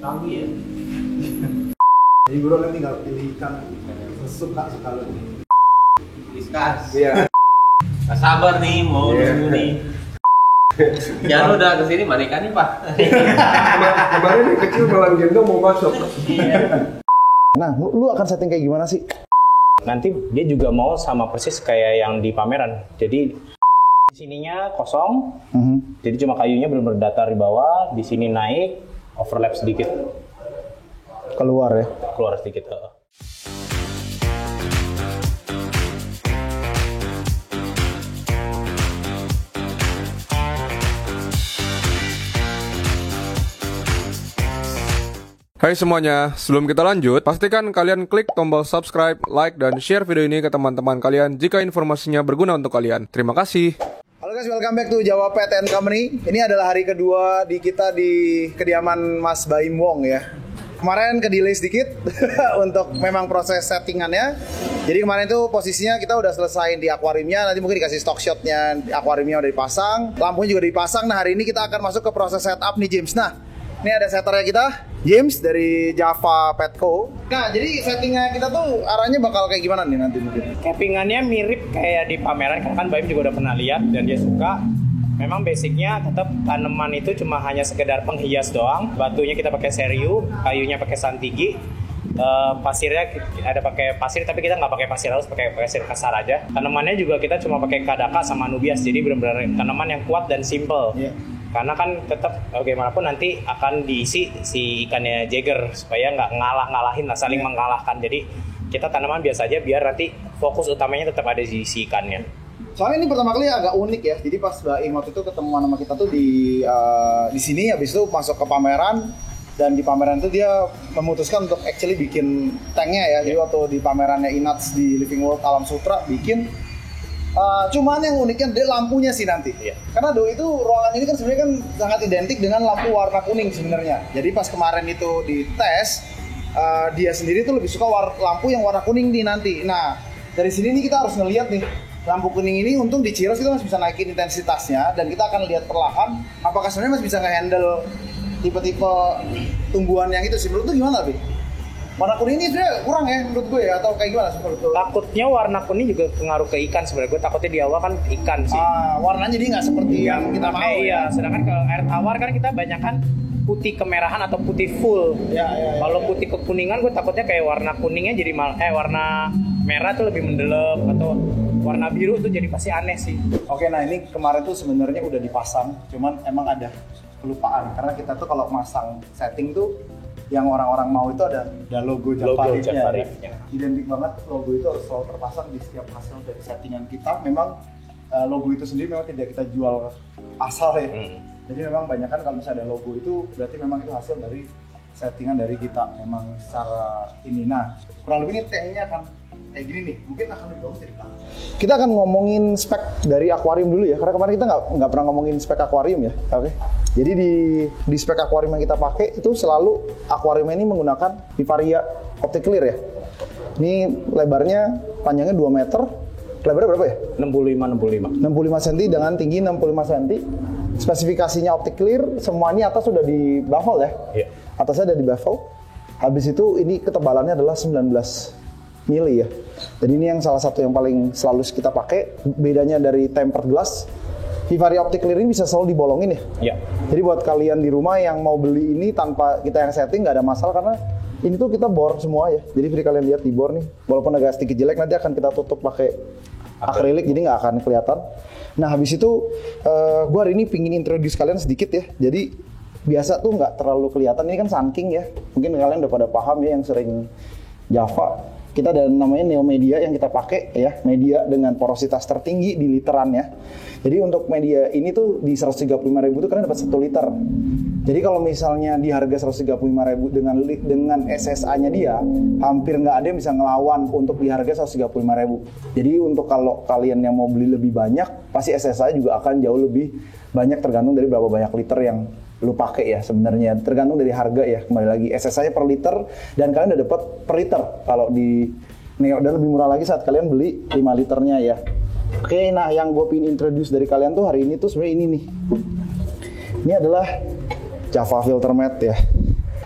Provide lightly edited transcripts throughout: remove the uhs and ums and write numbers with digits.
Rambi ya. Jadi bro kan tinggal pilih ikan suka lu nih. Diskas. Iya. Gak sabar nih mau nunggu nih. Jangan udah kesini mana ikannya Pak? Kemarin yang kecil malah gendong mau masuk. Iya. Nah, lu akan setting kayak gimana sih? Nanti dia juga mau sama persis kayak yang di pameran. Jadi di sininya kosong, jadi cuma kayunya benar-benar datar di bawah. Di sini naik, overlap sedikit, Keluar ya. keluar sedikit. Hai semuanya, sebelum kita lanjut, pastikan kalian klik tombol subscribe, like, dan share video ini ke teman-teman kalian jika informasinya berguna untuk kalian. Terima kasih. Halo guys, welcome back to Jawa Pet and Company. Ini adalah hari kedua kita di kediaman Mas Baim Wong ya. Kemarin ke-delay sedikit untuk memang proses settingannya. Jadi kemarin itu posisinya kita udah selesai di akuariumnya, nanti mungkin dikasih stock shotnya, akuariumnya udah dipasang, lampunya juga dipasang. Nah hari ini kita akan masuk ke proses setup nih James. Nah ini ada setternya kita, James dari Java Petco. Nah jadi settingnya kita tuh arahnya bakal kayak gimana nih nanti mungkin? Cappingannya mirip kayak di pameran, kan Baim juga udah pernah lihat dan dia suka. Memang basicnya tetap tanaman itu cuma hanya sekedar penghias doang. Batunya kita pakai seriu, kayunya pakai santigi, pasirnya ada pakai pasir, tapi kita nggak pakai pasir halus, pakai pasir kasar aja. Tanamannya juga kita cuma pakai kadaka sama nubias, jadi benar-benar tanaman yang kuat dan simple. Yeah. Karena kan tetap bagaimanapun nanti akan diisi si ikannya Jagger supaya nggak ngalah-ngalahin lah, saling mengalahkan. Jadi kita tanaman biasa aja biar nanti fokus utamanya tetap ada di si ikannya. Soalnya ini pertama kali agak unik ya. Jadi pas Baim waktu itu ketemuan sama kita tuh di sini, habis itu masuk ke pameran, dan di pameran itu dia memutuskan untuk actually bikin tanknya ya. Jadi waktu di pamerannya Inats di Living World Alam Sutra bikin, cuman yang uniknya dia lampunya sih nanti. Iya. Karena itu ruangan ini kan sebenarnya kan sangat identik dengan lampu warna kuning sebenarnya. Jadi pas kemarin itu dites, dia sendiri tuh lebih suka lampu yang warna kuning nih nanti. Nah dari sini nih kita harus ngelihat nih. Lampu kuning ini untung di Ciros kita masih bisa naikin intensitasnya, dan kita akan lihat perlahan apakah sebenarnya masih bisa nge-handle tipe-tipe tumbuhan yang itu sih. Menurut lu gimana, Bi? Warna kuning ini sebenarnya kurang ya menurut gue ya, atau kayak gimana sih menurut lu? Takutnya warna kuning juga pengaruh ke ikan sebenarnya. Gue takutnya di awal kan ikan sih. Warnanya jadi nggak seperti yang kita mau. Iya, sedangkan kalau air tawar kan kita banyakan putih kemerahan atau putih full. Ya. Kalau putih kekuningan gue takutnya kayak warna kuningnya jadi warna merah tuh lebih mendelep, atau warna biru tuh jadi pasti aneh sih. Oke, nah ini kemarin tuh sebenarnya udah dipasang, cuman emang ada kelupaan karena kita tuh kalau masang setting tuh yang orang-orang mau itu ada logo Java Reef-nya. Identik banget, logo itu harus selalu terpasang di setiap hasil dari settingan kita. Memang logo itu sendiri memang tidak kita jual asal ya. Jadi memang banyak kan kalau misalnya ada logo itu berarti memang itu hasil dari settingan dari kita memang secara ini. Nah kurang lebih ini tanknya kan kayak gini nih, mungkin akan lebih bagus dari belakang. Kita akan ngomongin spek dari akuarium dulu ya, karena kemarin kita nggak pernah ngomongin spek akuarium ya. Oke. Jadi di spek akuarium yang kita pakai itu selalu akuarium ini menggunakan Vivaria Optic Clear ya. Ini lebarnya, panjangnya 2 meter, lebarnya berapa ya? 65 cm dengan tinggi 65 cm. Spesifikasinya Optic Clear, semua ini atas sudah di baffle ya. Iya. Atasnya ada di baffle. Habis itu ini ketebalannya adalah 19 mili ya. Jadi ini yang salah satu yang paling selalu kita pakai. Bedanya dari tempered glass, Vivaria Optic Clear ini bisa selalu dibolongin ya. Iya. Jadi buat kalian di rumah yang mau beli ini tanpa kita yang setting nggak ada masalah, karena ini tuh kita bor semua ya. Jadi seperti kalian lihat di bor nih, walaupun agak sedikit jelek nanti akan kita tutup pakai akrilik, jadi nggak akan kelihatan. Nah habis itu gue hari ini pingin introduce kalian sedikit ya. Jadi biasa tuh nggak terlalu kelihatan, ini kan Sun King ya. Mungkin kalian udah pada paham ya yang sering Java. Kita ada namanya Neo Media yang kita pakai ya, media dengan porositas tertinggi di literan ya. Jadi untuk media ini tuh di 135.000 tuh kalian dapat 1 liter. Jadi kalau misalnya di harga 135.000 dengan SSA-nya dia, hampir nggak ada yang bisa ngelawan untuk di harga 135.000. Jadi untuk kalau kalian yang mau beli lebih banyak, pasti SSA juga akan jauh lebih banyak, tergantung dari berapa banyak liter yang lu pakai ya sebenarnya, tergantung dari harga ya. Kembali lagi SSA-nya per liter, dan kalian udah dapat per liter kalau di Neo, dan lebih murah lagi saat kalian beli 5 liternya ya. Oke, nah yang gue pengen introduce dari kalian tuh hari ini tuh sebenarnya ini nih. Ini adalah Java Filter Mat ya.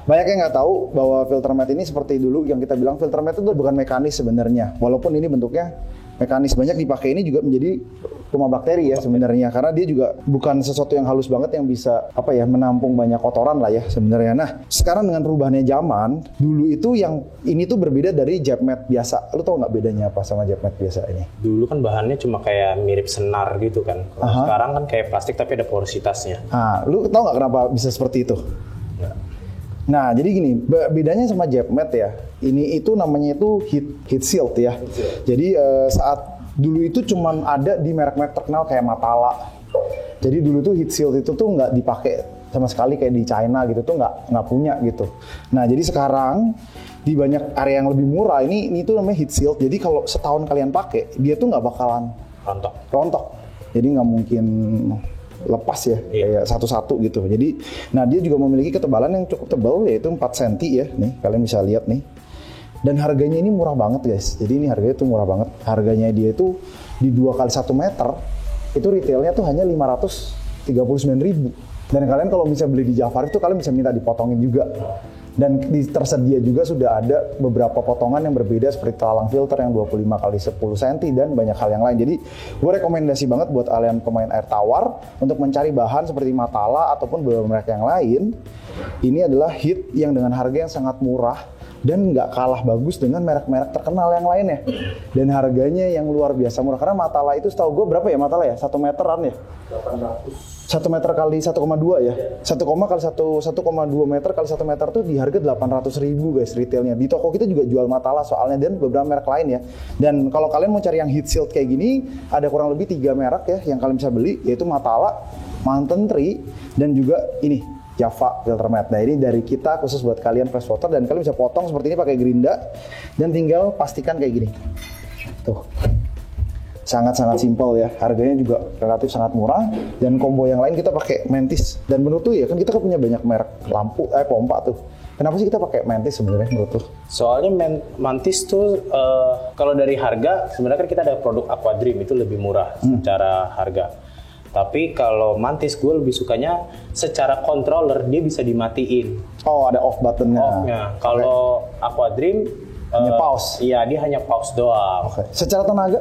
Banyak yang nggak tahu bahwa filter mat ini seperti dulu yang kita bilang filter mat itu bukan mekanis sebenarnya. Walaupun ini bentuknya mekanis, banyak dipakai ini juga menjadi rumah bakteri ya sebenarnya, karena dia juga bukan sesuatu yang halus banget yang bisa menampung banyak kotoran lah ya sebenarnya. Nah, sekarang dengan perubahannya zaman, dulu itu yang ini tuh berbeda dari jet mat biasa. Lu tau nggak bedanya apa sama jet mat biasa ini? Dulu kan bahannya cuma kayak mirip senar gitu kan. Kalau sekarang kan kayak plastik tapi ada porositasnya. Nah, lu tau nggak kenapa bisa seperti itu? Nah, jadi gini, bedanya sama jet mat ya. Ini itu namanya itu heat shield ya. Jadi saat dulu itu cuman ada di merek-merek terkenal kayak Matala. Jadi dulu tuh heat shield itu tuh nggak dipakai sama sekali kayak di China gitu tuh nggak punya gitu. Nah, jadi sekarang di banyak area yang lebih murah ini tuh namanya heat shield. Jadi kalau setahun kalian pakai, dia tuh nggak bakalan rontok. Jadi nggak mungkin lepas ya, kayak satu-satu gitu. Jadi, nah dia juga memiliki ketebalan yang cukup tebal, yaitu 4 cm ya. Nih, kalian bisa lihat nih. Dan harganya ini murah banget guys. Jadi ini harganya tuh murah banget. Harganya dia itu di 2 kali 1 meter, itu retailnya tuh hanya 539.000. Dan kalian kalau bisa beli di Jafar itu kalian bisa minta dipotongin juga. Dan tersedia juga sudah ada beberapa potongan yang berbeda seperti talang filter yang 25 kali 10 cm dan banyak hal yang lain. Jadi gue rekomendasi banget buat kalian pemain air tawar untuk mencari bahan seperti Matala ataupun beberapa merek yang lain. Ini adalah heat yang dengan harga yang sangat murah dan nggak kalah bagus dengan merek-merek terkenal yang lainnya. Dan harganya yang luar biasa murah. Karena Matala itu setahu gue berapa ya Matala ya? 1 meteran ya? 800. 1 meter kali 1,2 ya? 1, kali 1,2 meter kali 1 meter tuh di harga 800.000 guys retailnya. Di toko kita juga jual Matala soalnya dan beberapa merek lain ya. Dan kalau kalian mau cari yang heat shield kayak gini, ada kurang lebih 3 merek ya yang kalian bisa beli, yaitu Matala, Mountain Tree, dan juga ini Java filter mat. Nah ini dari kita khusus buat kalian freshwater dan kalian bisa potong seperti ini pakai gerinda dan tinggal pastikan kayak gini. Tuh. Sangat-sangat simpel ya. Harganya juga relatif sangat murah dan combo yang lain kita pakai Mantis. Dan menurut tuh ya kan kita kan punya banyak merek lampu pompa tuh. Kenapa sih kita pakai Mantis sebenarnya menurut tuh? Soalnya Mantis tuh kalau dari harga sebenarnya kan kita ada produk Aquadream itu lebih murah secara harga. Tapi kalau Mantis gue lebih sukanya secara controller dia bisa dimatiin. Oh ada off buttonnya. Off-nya. Kalau Aquadream hanya pause. Iya dia hanya pause doang. Oke. Secara tenaga?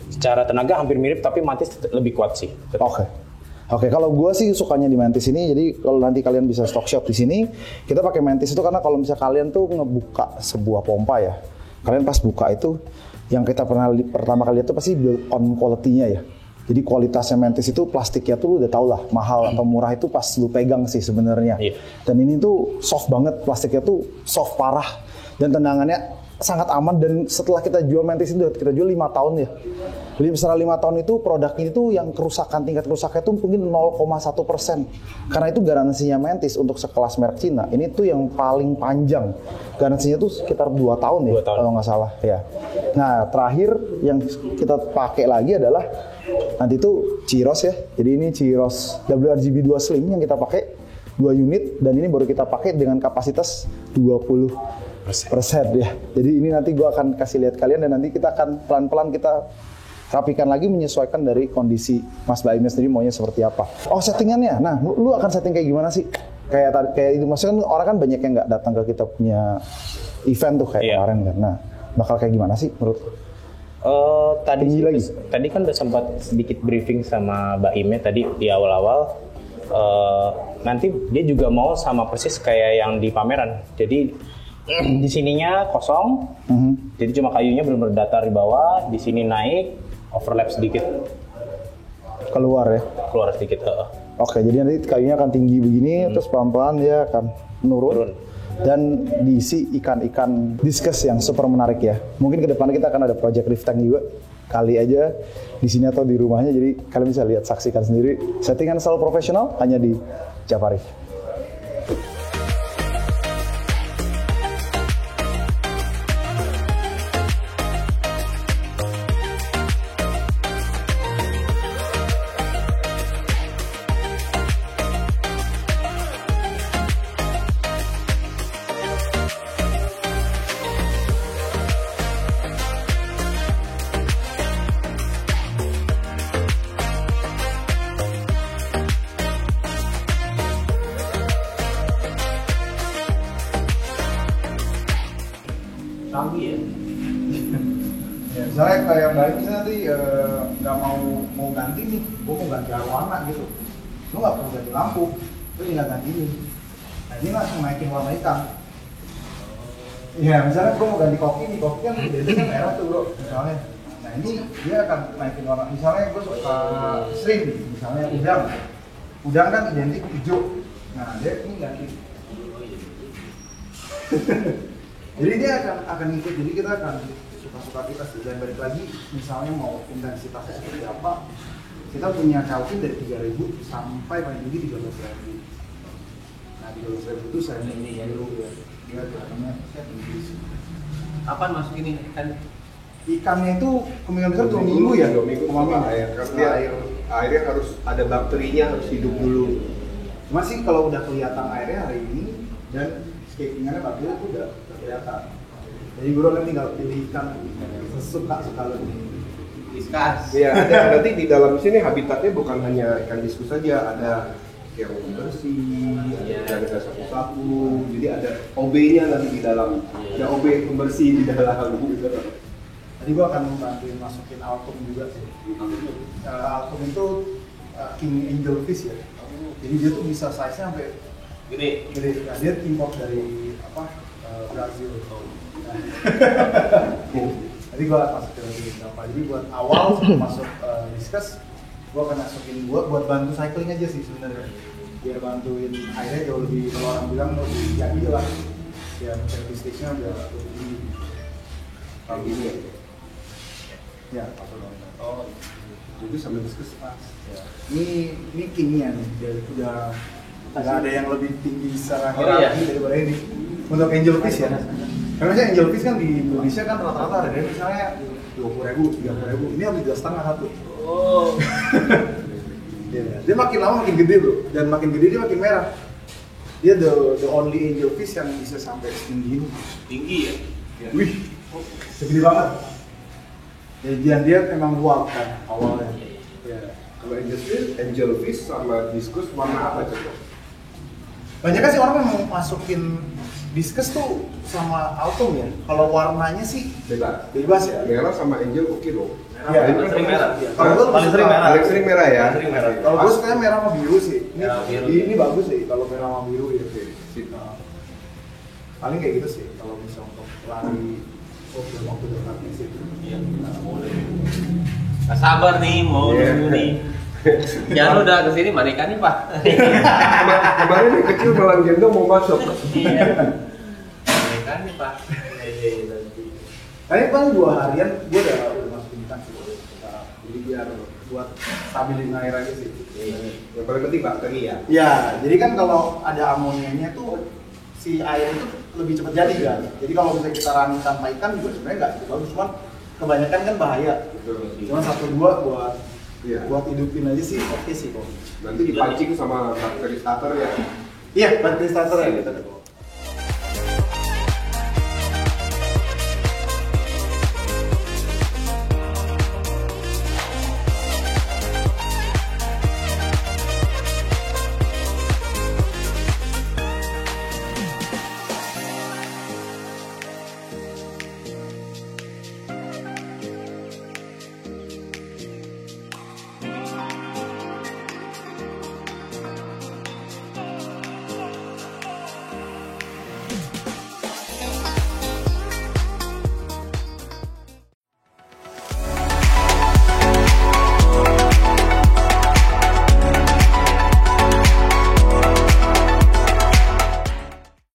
Secara tenaga hampir mirip tapi Mantis lebih kuat sih. Oke, kalau gue sih sukanya di Mantis ini. Jadi kalau nanti kalian bisa stock shop di sini, kita pakai Mantis itu karena kalau misalnya kalian tuh ngebuka sebuah pompa ya, kalian pas buka itu yang kita pertama kali itu pasti build on quality-nya ya. Jadi kualitasnya Mantis itu plastiknya tuh lu udah tau lah mahal atau murah itu pas lu pegang sih sebenarnya. Iya. Dan ini tuh soft banget, plastiknya tuh soft parah dan tendangannya sangat aman. Dan setelah kita jual Mantis itu kita jual 5 tahun ya. Setelah 5 tahun itu produk ini tuh yang tingkat kerusaknya tuh mungkin 0,1%. Karena itu garansinya Mantis untuk sekelas merek Cina ini tuh yang paling panjang. Garansinya tuh sekitar 2 tahun ya kalau nggak salah ya. Nah terakhir yang kita pakai lagi adalah nanti tuh Chiros ya. Jadi ini Chiros WRGB 2 Slim yang kita pakai 2 unit dan ini baru kita pakai dengan kapasitas 20% ya. Jadi ini nanti gue akan kasih lihat kalian dan nanti kita akan pelan-pelan kita rapikan lagi menyesuaikan dari kondisi Mas Baimnya sendiri maunya seperti apa. Oh settingannya, nah lu akan setting kayak gimana sih? Kayak itu maksudnya kan orang kan banyak yang nggak datang ke kita punya event tuh kayak kemarin kan. Nah bakal kayak gimana sih menurut? Tadi kan udah sempat sedikit briefing sama Mbak Ime tadi di awal-awal. Nanti dia juga mau sama persis kayak yang di pameran. Jadi di sininya kosong, jadi cuma kayunya belum berdatar di bawah. Di sini naik, overlap sedikit. Keluar sedikit. Oke, jadi nanti kayunya akan tinggi begini, terus pelan-pelan dia akan menurun. Dan diisi ikan-ikan diskus yang super menarik ya. Mungkin ke depan kita akan ada project reef tank juga. Kali aja di sini atau di rumahnya, jadi kalian bisa lihat saksikan sendiri. Settingan selalu profesional hanya di Java Reef. Canggih ya. Ya, misalnya kayak Mbak misalnya nanti nggak mau ganti nih, gue mau ganti warna gitu, lo nggak perlu ganti lampu, lo tinggal ganti ini. Nah ini langsung naikin warna hitam. Iya, misalnya gue mau ganti koki nih, koki kan identiknya merah tuh bro, misalnya. Nah ini dia akan naikin warna, misalnya gue suka shrimp, misalnya udang kan identik hijau. Nah dia ini ganti. Jadi dia akan ngikut, jadi kita akan suka-suka kita sih. Dan balik lagi, misalnya mau intensitasnya seperti apa, kita punya Kelvin dari 3.000 sampai paling tinggi 13.000. Nah 13.000 itu saya ini ya dulu ya, dia kelihatannya tinggi. Kapan masuk ini kan? Ikannya itu kemungkinan besar 2 minggu ya, 2 minggu air. Karena airnya harus ada bakterinya, harus hidup dulu. Cuma sih kalau udah kelihatan airnya hari ini dan escaping-nya bagus itu udah kelihatan. Jadi bro kan tinggal pilih ikan sesuka-suka lo. Diskus. Iya, ada nanti di dalam sini habitatnya bukan hanya ikan diskus saja, ada yang pembersih, ada sapu-sapu, jadi ada OB-nya nanti di dalam. Ada OB pembersih di dalam gitu. Tadi gua akan membantuin masukin altum juga sih. Altum itu king angelfish ya. Jadi dia tuh bisa size-nya sampai Gede. Nah, dia import dari Brazil. Jadi gua masukin lagi beberapa. Jadi buat awal sebelum masuk diskus, gua akan masukin buat bantu cycling aja sih sebenarnya. Biar bantuin airnya jauh lebih, kalau orang bilang lebih jadi lah. Ya service stage-nya udah lebih tinggi. Kayak gini ya. Ya, apa dong? Oh. Jadi sampai diskus Mas. Ya. Ini kingnya nih. Dia udah nggak ada yang lebih tinggi secara Oh, iya. hierarki daripada ini. Untuk angelfish ya. Karena misalnya angelfish kan di Indonesia kan rata-rata ada misalnya 20.000, 30.000. Ini habis 2,5 satu. Oh. Yeah. Dia makin lama makin gede bro, dan makin gede dia makin merah. Dia the only angelfish yang bisa sampai setinggi ini. Tinggi ya. Wih, segede banget. Ya, dan dia memang wild kan awalnya. Ya. Kalau angelfish sama diskus warna apa coba? Banyak kan sih orang yang mau masukin diskus tuh sama autumn ya. Kalau warnanya sih bebas ya. Merah sama angel oke dong. Ya, Paling sering merah. kalau gue Paling sering merah. Paling sering merah ya. Paling sering merah. Kalau gue sukanya merah sama biru sih. Merah biru. Ini bagus sih kalau merah sama biru ya. Sip. Paling kayak gitu sih kalau misalnya untuk lari waktu dekatnya sih. Iya, boleh. Nggak sabar nih, mau Iya. nunggu nih. Jangan udah kesini mana ikannya Pak? Kemarin yang kecil malam gendong mau masuk. Iya. Mana ikannya Pak? Nanti. Kayaknya paling 2 harian gue udah masukin ikan sih. Jadi biar buat stabilin air aja sih. Yang paling penting bakteri ya. Ya, jadi kan kalau ada amonianya tuh si air itu lebih cepat jadi kan. Jadi kalau misalnya kita running tanpa ikan juga sebenarnya nggak gitu bagus, cuman kebanyakan kan bahaya. Betul. Cuma 1-2 buat Iya. buat hidupin aja sih oke sih kok. Nanti dipancing sama bakteri starter ya. Iya, bakteri starter ya gitu.